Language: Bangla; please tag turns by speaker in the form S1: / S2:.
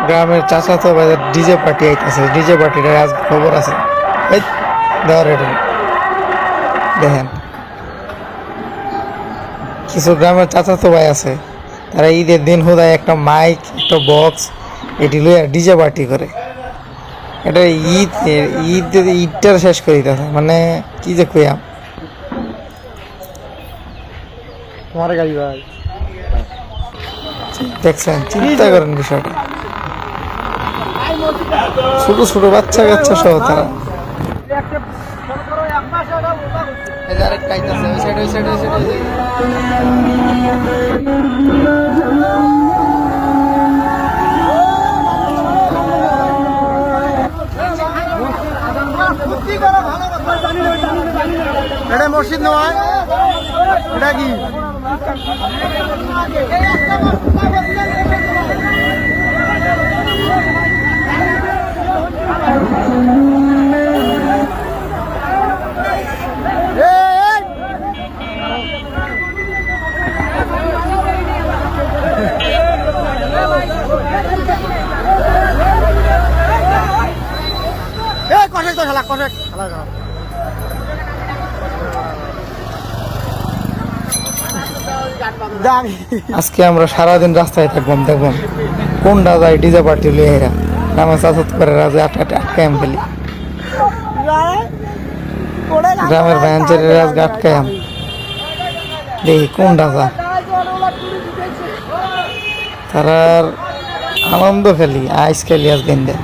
S1: গ্রামের চাচাতো বাজার ডিজে পার্টি আইতেছে। ডিজে পার্টিটা আজ খবর আছে। এই দেখেন কিছু গ্রামের চাচাতো ভাই আছে, তারা ঈদের দিন হুদায় একটা মাইক একটা বক্স এটি লইয়া ডিজে পার্টি করে। এটা ঈদটা শেষ করে দিতেছে, মানে কি যে কইয়াম।
S2: তোমার গাড়ি ভাই
S1: দেখছেন, চিন্তা করেন বিষয়টা। ছোট ছোট বাচ্চা কাচ্চা সহ তারা
S2: এটা মসজিদ নয়, এটা কি কষেক তো খেলা কষেক খেলা
S1: আজকে আমরা সারাদিন রাস্তায় থাকবাম, দেখবাম কোনটা যায় ডিজে পার্টি লিয়ে এরা নামে চাচাত করে রাজে আটকায়াম ফেলি। গ্রামের ভ্যানচের রাজ আটকায়াম দেখি কোনটা যা তারার আনন্দ খেলি আইস খেলি আজ গেন্দে।